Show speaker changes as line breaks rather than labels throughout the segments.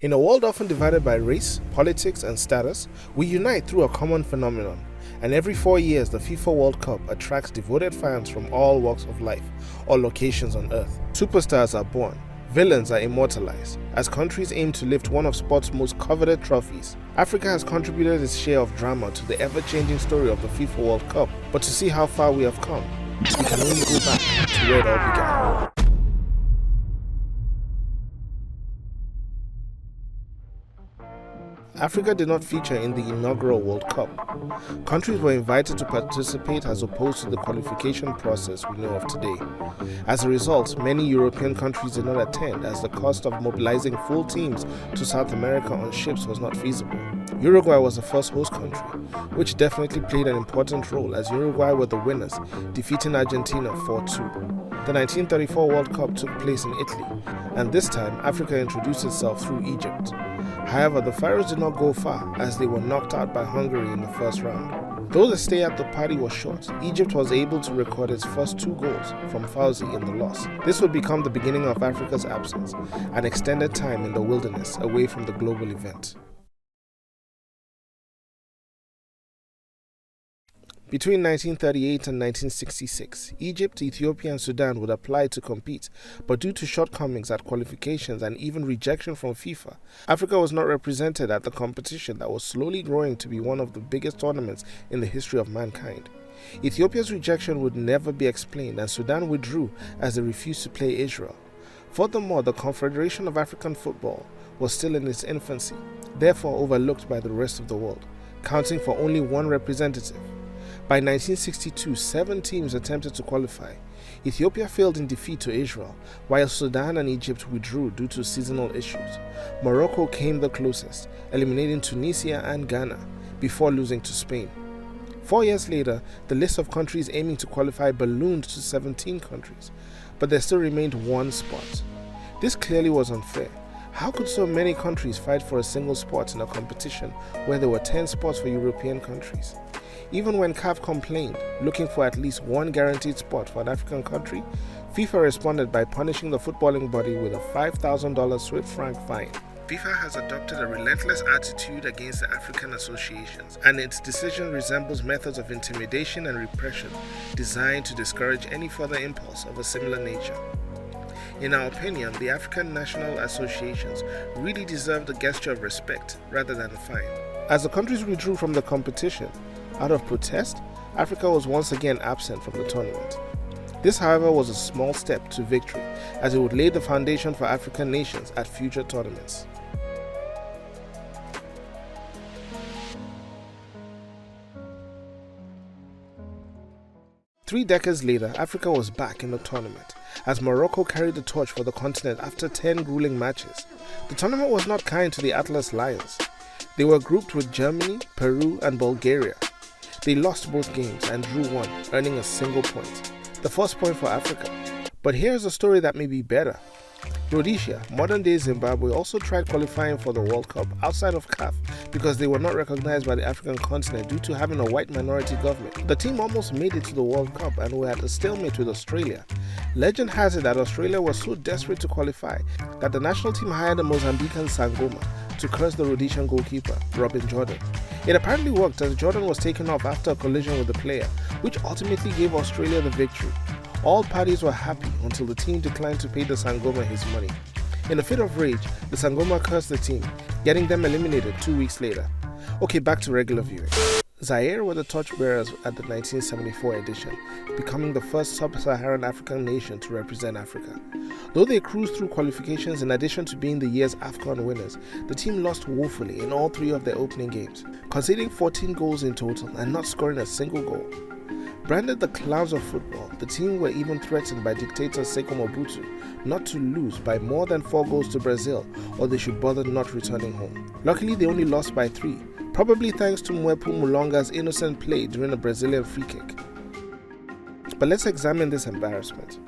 In a world often divided by race, politics, and status, we unite through a common phenomenon. And every 4 years, the FIFA World Cup attracts devoted fans from all walks of life or locations on earth. Superstars are born, villains are immortalized, as countries aim to lift one of sport's most coveted trophies. Africa has contributed its share of drama to the ever-changing story of the FIFA World Cup, but to see how far we have come, we can only go back to where it all began. Africa did not feature in the inaugural World Cup. Countries were invited to participate as opposed to the qualification process we know of today. As a result, many European countries did not attend as the cost of mobilizing full teams to South America on ships was not feasible. Uruguay was the first host country, which definitely played an important role as Uruguay were the winners, defeating Argentina 4-2. The 1934 World Cup took place in Italy, and this time Africa introduced itself through Egypt. However, the Pharaohs did not go far as they were knocked out by Hungary in the first round. Though the stay at the party was short, Egypt was able to record its first 2 goals from Fawzi in the loss. This would become the beginning of Africa's absence, an extended time in the wilderness away from the global event. Between 1938 and 1966, Egypt, Ethiopia and Sudan would apply to compete, but due to shortcomings at qualifications and even rejection from FIFA, Africa was not represented at the competition that was slowly growing to be one of the biggest tournaments in the history of mankind. Ethiopia's rejection would never be explained and Sudan withdrew as they refused to play Israel. Furthermore, the Confederation of African Football was still in its infancy, therefore overlooked by the rest of the world, counting for only 1 representative. By 1962, 7 teams attempted to qualify. Ethiopia failed in defeat to Israel, while Sudan and Egypt withdrew due to seasonal issues. Morocco came the closest, eliminating Tunisia and Ghana, before losing to Spain. 4 years later, the list of countries aiming to qualify ballooned to 17 countries, but there still remained 1 spot. This clearly was unfair. How could so many countries fight for a single spot in a competition where there were 10 spots for European countries? Even when CAF complained, looking for at least 1 guaranteed spot for an African country, FIFA responded by punishing the footballing body with a $5,000 Swiss franc fine. FIFA has adopted a relentless attitude against the African associations, and its decision resembles methods of intimidation and repression designed to discourage any further impulse of a similar nature. In our opinion, the African national associations really deserve the gesture of respect rather than a fine. As the countries withdrew from the competition, out of protest, Africa was once again absent from the tournament. This, however, was a small step to victory, as it would lay the foundation for African nations at future tournaments. Three decades later, Africa was back in the tournament, as Morocco carried the torch for the continent after 10 grueling matches. The tournament was not kind to the Atlas Lions. They were grouped with Germany, Peru, and Bulgaria. They lost both games and drew 1, earning a single point, the first point for Africa. But here's a story that may be better. Rhodesia, modern-day Zimbabwe, also tried qualifying for the World Cup outside of CAF because they were not recognized by the African continent due to having a white minority government. The team almost made it to the World Cup and were at a stalemate with Australia. Legend has it that Australia was so desperate to qualify that the national team hired a Mozambican Sangoma to curse the Rhodesian goalkeeper, Robin Jordan. It apparently worked as Jordan was taken off after a collision with the player, which ultimately gave Australia the victory. All parties were happy until the team declined to pay the Sangoma his money. In a fit of rage, the Sangoma cursed the team, getting them eliminated 2 weeks later. Okay, back to regular viewing. Zaire were the torchbearers at the 1974 edition, becoming the first sub-Saharan African nation to represent Africa. Though they cruised through qualifications in addition to being the year's AFCON winners, the team lost woefully in all 3 of their opening games, conceding 14 goals in total and not scoring a single goal. Branded the clowns of football, the team were even threatened by dictator Sekou Mobutu not to lose by more than 4 goals to Brazil or they should bother not returning home. Luckily, they only lost by 3, probably thanks to Mwepu Mulonga's innocent play during a Brazilian free kick. But let's examine this embarrassment.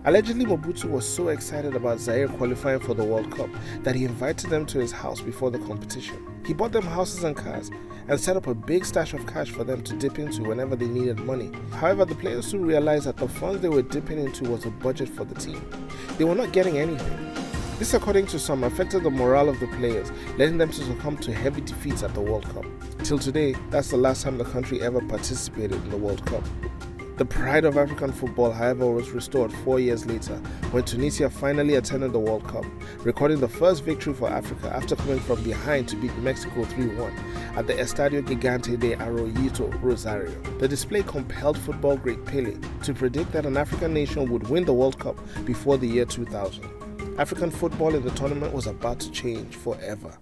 Allegedly, Mobutu was so excited about Zaire qualifying for the World Cup that he invited them to his house before the competition. He bought them houses and cars and set up a big stash of cash for them to dip into whenever they needed money. However, the players soon realized that the funds they were dipping into was a budget for the team. They were not getting anything. This, according to some, affected the morale of the players, leading them to succumb to heavy defeats at the World Cup. Till today, that's the last time the country ever participated in the World Cup. The pride of African football, however, was restored 4 years later when Tunisia finally attended the World Cup, recording the first victory for Africa after coming from behind to beat Mexico 3-1 at the Estadio Gigante de Arroyito, Rosario. The display compelled football great Pelé to predict that an African nation would win the World Cup before the year 2000. African football in the tournament was about to change forever.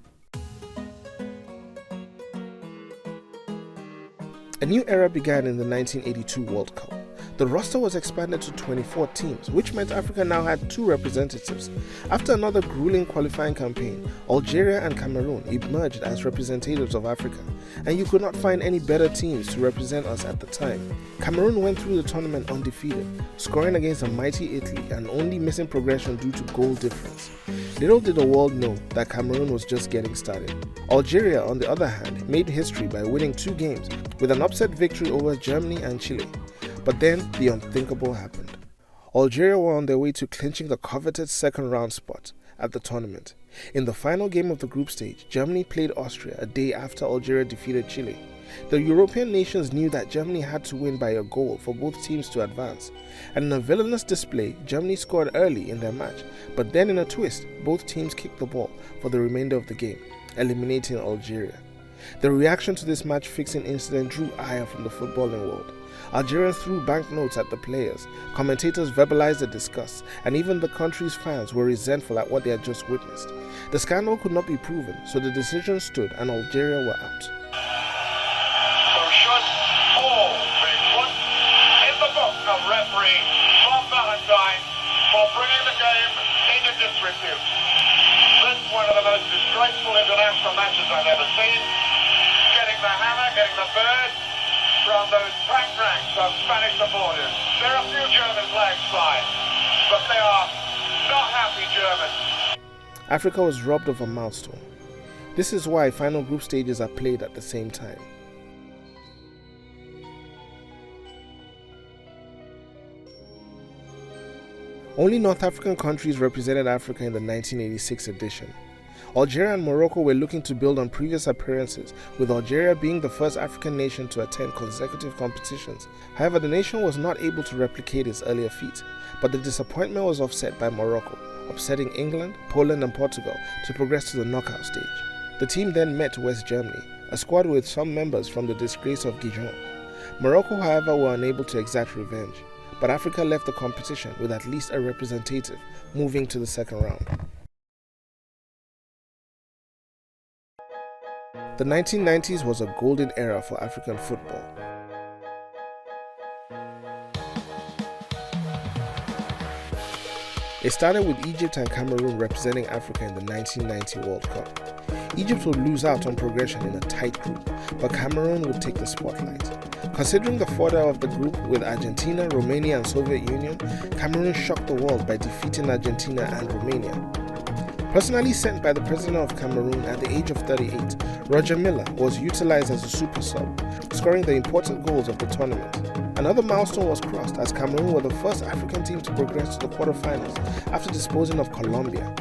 A new era began in the 1982 World Cup. The roster was expanded to 24 teams, which meant Africa now had 2 representatives. After another grueling qualifying campaign, Algeria and Cameroon emerged as representatives of Africa, and you could not find any better teams to represent us at the time. Cameroon went through the tournament undefeated, scoring against a mighty Italy and only missing progression due to goal difference. Little did the world know that Cameroon was just getting started. Algeria, on the other hand, made history by winning 2 games with an upset victory over Germany and Chile. But then the unthinkable happened. Algeria were on their way to clinching the coveted second round spot at the tournament. In the final game of the group stage, Germany played Austria a day after Algeria defeated Chile. The European nations knew that Germany had to win by a goal for both teams to advance, and in a villainous display, Germany scored early in their match, but then in a twist, both teams kicked the ball for the remainder of the game, eliminating Algeria. The reaction to this match-fixing incident drew ire from the footballing world. Algerians threw banknotes at the players, commentators verbalized their disgust, and even the country's fans were resentful at what they had just witnessed. The scandal could not be proven, so the decision stood and Algeria were out.
So should all be put in the book of referee Bob Valentine for bringing the game into disrepute. This is one of the most disgraceful international matches I've ever seen. Getting the hammer, getting the bird from those packed ranks of Spanish supporters. There are a few German flags flying, but they are not happy Germans.
Africa was robbed of a milestone. This is why final group stages are played at the same time. Only North African countries represented Africa in the 1986 edition. Algeria and Morocco were looking to build on previous appearances, with Algeria being the first African nation to attend consecutive competitions. However, the nation was not able to replicate its earlier feat, but the disappointment was offset by Morocco, upsetting England, Poland and Portugal to progress to the knockout stage. The team then met West Germany, a squad with some members from the disgrace of Gijon. Morocco, however, were unable to exact revenge, but Africa left the competition with at least a representative moving to the second round. The 1990s was a golden era for African football. It started with Egypt and Cameroon representing Africa in the 1990 World Cup. Egypt would lose out on progression in a tight group, but Cameroon would take the spotlight. Considering the fodder of the group with Argentina, Romania and Soviet Union, Cameroon shocked the world by defeating Argentina and Romania. Personally sent by the president of Cameroon at the age of 38, Roger Milla was utilized as a super sub, scoring the important goals of the tournament. Another milestone was crossed as Cameroon were the first African team to progress to the quarterfinals after disposing of Colombia,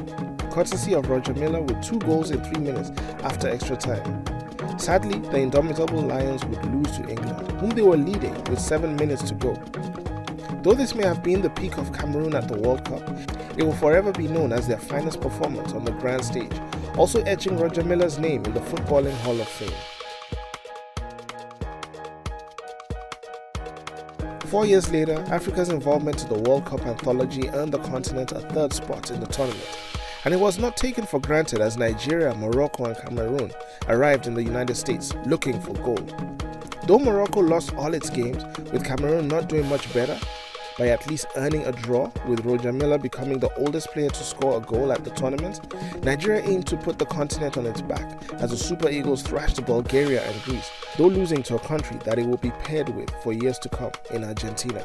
courtesy of Roger Milla with 2 goals in 3 minutes after extra time. Sadly, the indomitable Lions would lose to England, whom they were leading with 7 minutes to go. Though this may have been the peak of Cameroon at the World Cup, it will forever be known as their finest performance on the grand stage, also etching Roger Milla's name in the Footballing Hall of Fame. 4 years later, Africa's involvement in the World Cup anthology earned the continent a 3rd spot in the tournament, and it was not taken for granted as Nigeria, Morocco and Cameroon arrived in the United States looking for gold. Though Morocco lost all its games, with Cameroon not doing much better, by at least earning a draw, with Roger Milla becoming the oldest player to score a goal at the tournament, Nigeria aimed to put the continent on its back as the Super Eagles thrashed Bulgaria and Greece, though losing to a country that it will be paired with for years to come in Argentina.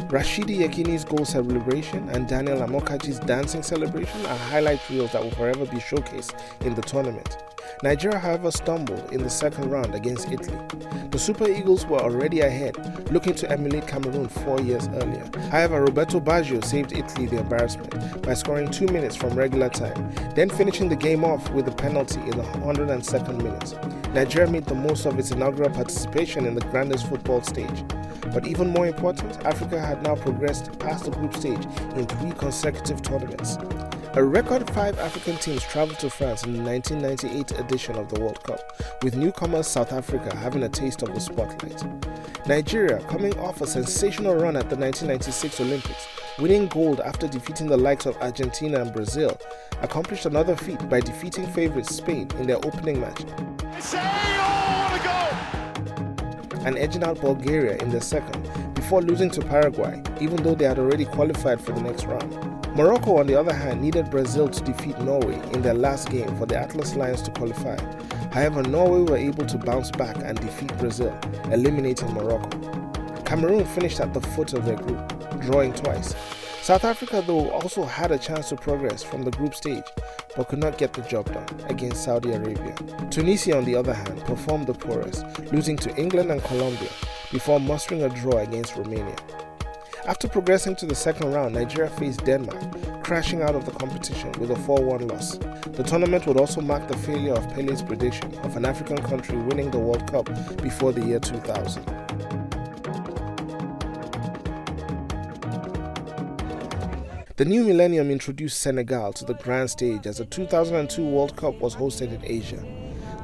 Rashidi Yekini's goal celebration and Daniel Amokachi's dancing celebration are highlight reels that will forever be showcased in the tournament. Nigeria, however, stumbled in the second round against Italy. The Super Eagles were already ahead, looking to emulate Cameroon 4 years earlier. However, Roberto Baggio saved Italy the embarrassment by scoring 2 minutes from regular time, then finishing the game off with a penalty in the 102nd minute. Nigeria made the most of its inaugural participation in the grandest football stage. But even more important, Africa had now progressed past the group stage in 3 consecutive tournaments. A record 5 African teams traveled to France in the 1998 edition of the World Cup, with newcomers South Africa having a taste of the spotlight. Nigeria, coming off a sensational run at the 1996 Olympics, winning gold after defeating the likes of Argentina and Brazil, accomplished another feat by defeating favourites Spain in their opening match and edging out Bulgaria in their second, before losing to Paraguay, even though they had already qualified for the next round. Morocco, on the other hand, needed Brazil to defeat Norway in their last game for the Atlas Lions to qualify. However, Norway were able to bounce back and defeat Brazil, eliminating Morocco. Cameroon finished at the foot of their group, drawing twice. South Africa, though, also had a chance to progress from the group stage, but could not get the job done against Saudi Arabia. Tunisia, on the other hand, performed the poorest, losing to England and Colombia, before mustering a draw against Romania. After progressing to the second round, Nigeria faced Denmark, crashing out of the competition with a 4-1 loss. The tournament would also mark the failure of Pele's prediction of an African country winning the World Cup before the year 2000. The new millennium introduced Senegal to the grand stage as the 2002 World Cup was hosted in Asia.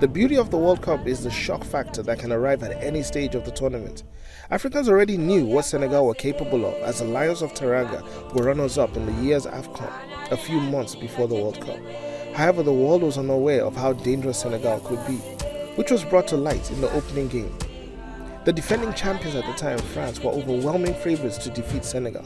The beauty of the World Cup is the shock factor that can arrive at any stage of the tournament. Africans already knew what Senegal were capable of, as the Lions of Teranga were runners-up in the year's AFCON a few months before the World Cup. However, the world was unaware of how dangerous Senegal could be, which was brought to light in the opening game. The defending champions at the time, France, were overwhelming favourites to defeat Senegal.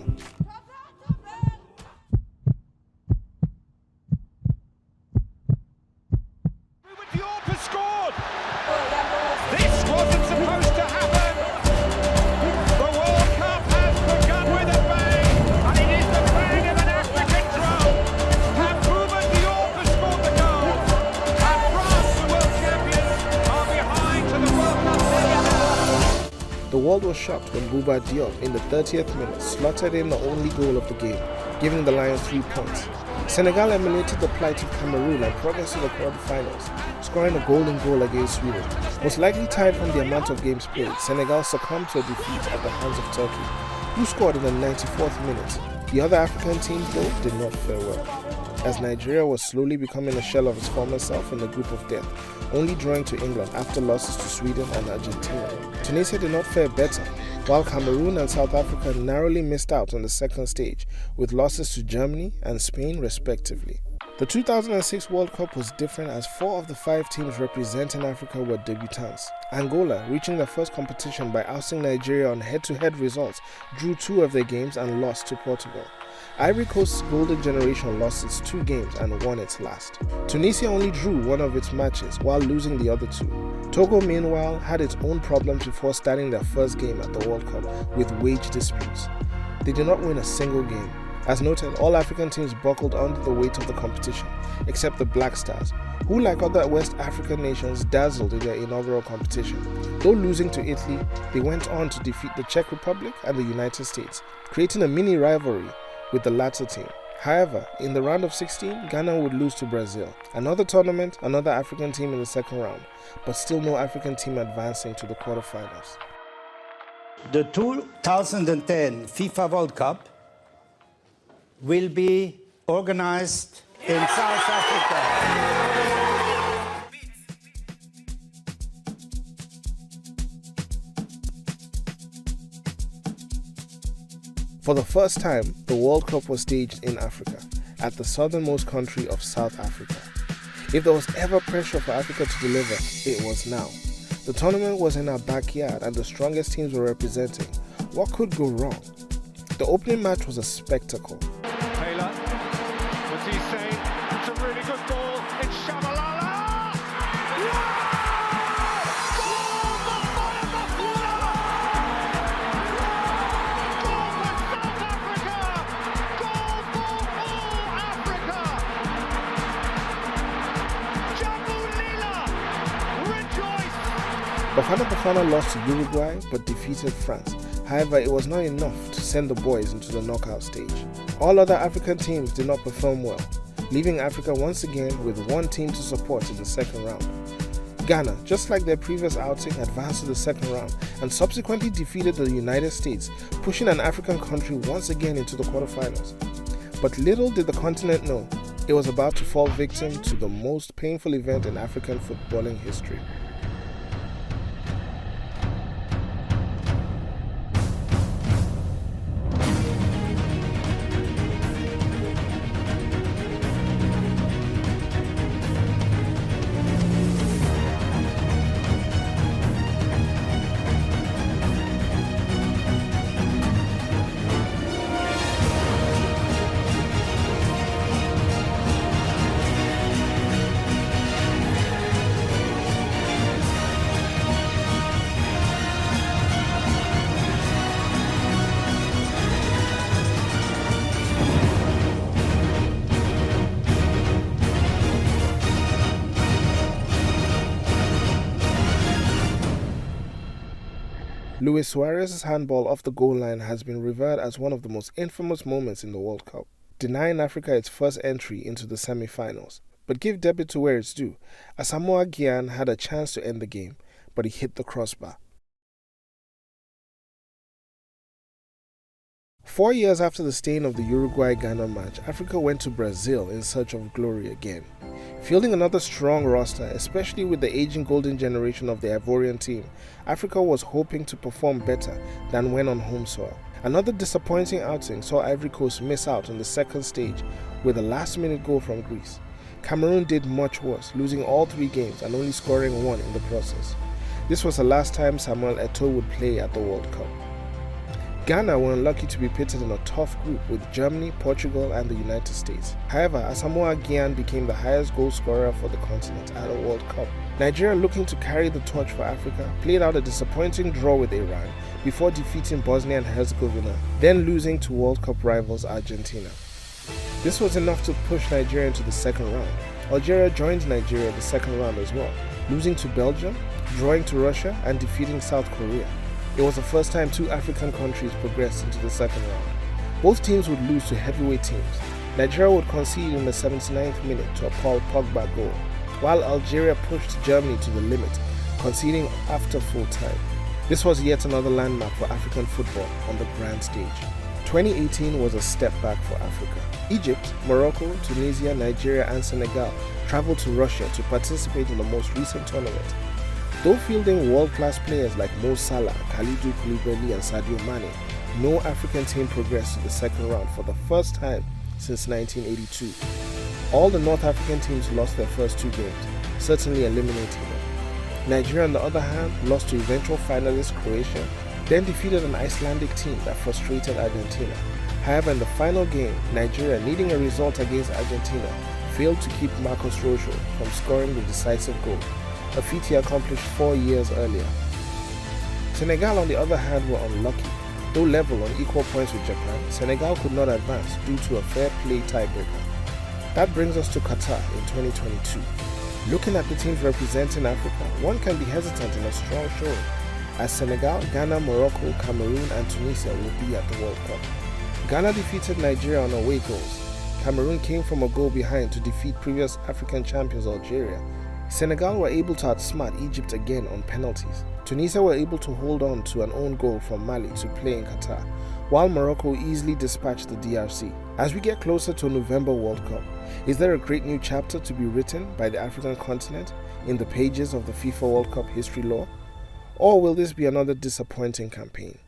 The world was shocked when Bouba Diop in the 30th minute slotted in the only goal of the game, giving the Lions 3 points. Senegal emulated the plight of Cameroon and progressed to the quarterfinals, scoring a golden goal against Sweden. Most likely tied from the amount of games played, Senegal succumbed to a defeat at the hands of Turkey, who scored in the 94th minute. The other African teams, though, did not fare well, as Nigeria was slowly becoming a shell of its former self in the group of death, only drawing to England after losses to Sweden and Argentina. Tunisia did not fare better, while Cameroon and South Africa narrowly missed out on the second stage, with losses to Germany and Spain respectively. The 2006 World Cup was different, as 4 of the 5 teams representing Africa were debutants. Angola, reaching their first competition by ousting Nigeria on head-to-head results, drew 2 of their games and lost to Portugal. Ivory Coast's golden generation lost its 2 games and won its last. Tunisia only drew 1 of its matches while losing the other 2. Togo, meanwhile, had its own problems before starting their first game at the World Cup with wage disputes. They did not win a single game. As noted, all African teams buckled under the weight of the competition, except the Black Stars, who, like other West African nations, dazzled in their inaugural competition. Though losing to Italy, they went on to defeat the Czech Republic and the United States, creating a mini rivalry with the latter team. However, in the round of 16, Ghana would lose to Brazil. Another tournament, another African team in the second round, but still no African team advancing to the quarterfinals.
The 2010 FIFA World Cup will be organized in South Africa.
For the first time, the World Cup was staged in Africa, at the southernmost country of South Africa. If there was ever pressure for Africa to deliver, it was now. The tournament was in our backyard and the strongest teams were representing. What could go wrong? The opening match was a spectacle.
Taylor, what's he saying? It's a really good ball. It's Shabalala!
Bafana lost to Uruguay but defeated France. However, it was not enough to send the boys into the knockout stage. All other African teams did not perform well, leaving Africa once again with one team to support in the second round. Ghana, just like their previous outing, advanced to the second round and subsequently defeated the United States, pushing an African country once again into the quarterfinals. But little did the continent know, it was about to fall victim to the most painful event in African footballing history. Luis Suarez's handball off the goal line has been revered as one of the most infamous moments in the World Cup, denying Africa its first entry into the semi-finals. But give debit to where it's due, Asamoah Gyan had a chance to end the game, but he hit the crossbar. 4 years after the stain of the Uruguay-Ghana match, Africa went to Brazil in search of glory again. Fielding another strong roster, especially with the aging golden generation of the Ivorian team, Africa was hoping to perform better than when on home soil. Another disappointing outing saw Ivory Coast miss out on the second stage with a last-minute goal from Greece. Cameroon did much worse, losing all 3 games and only scoring 1 in the process. This was the last time Samuel Eto'o would play at the World Cup. Ghana were unlucky to be pitted in a tough group with Germany, Portugal and the United States. However, Asamoah Gyan became the highest goal scorer for the continent at a World Cup. Nigeria, looking to carry the torch for Africa, played out a disappointing draw with Iran before defeating Bosnia and Herzegovina, then losing to World Cup rivals Argentina. This was enough to push Nigeria into the second round. Algeria joined Nigeria in the second round as well, losing to Belgium, drawing to Russia and defeating South Korea. It was the first time 2 African countries progressed into the second round. Both teams would lose to heavyweight teams. Nigeria would concede in the 79th minute to a Paul Pogba goal, while Algeria pushed Germany to the limit, conceding after full time. This was yet another landmark for African football on the grand stage. 2018 was a step back for Africa. Egypt, Morocco, Tunisia, Nigeria and Senegal traveled to Russia to participate in the most recent tournament. Though fielding world-class players like Mo Salah, Kalidou Koulibaly and Sadio Mane, no African team progressed to the second round for the first time since 1982. All the North African teams lost their first 2 games, certainly eliminating them. Nigeria, on the other hand, lost to eventual finalist Croatia, then defeated an Icelandic team that frustrated Argentina. However, in the final game, Nigeria, needing a result against Argentina, failed to keep Marcos Rojo from scoring the decisive goal, a feat he accomplished 4 years earlier. Senegal, on the other hand, were unlucky. Though level on equal points with Japan, Senegal could not advance due to a fair play tiebreaker. That brings us to Qatar in 2022. Looking at the teams representing Africa, one can be hesitant in a strong showing, as Senegal, Ghana, Morocco, Cameroon and Tunisia will be at the World Cup. Ghana defeated Nigeria on away goals. Cameroon came from a goal behind to defeat previous African champions Algeria. Senegal were able to outsmart Egypt again on penalties. Tunisia were able to hold on to an own goal from Mali to play in Qatar, while Morocco easily dispatched the DRC. As we get closer to a November World Cup, is there a great new chapter to be written by the African continent in the pages of the FIFA World Cup history lore? Or will this be another disappointing campaign?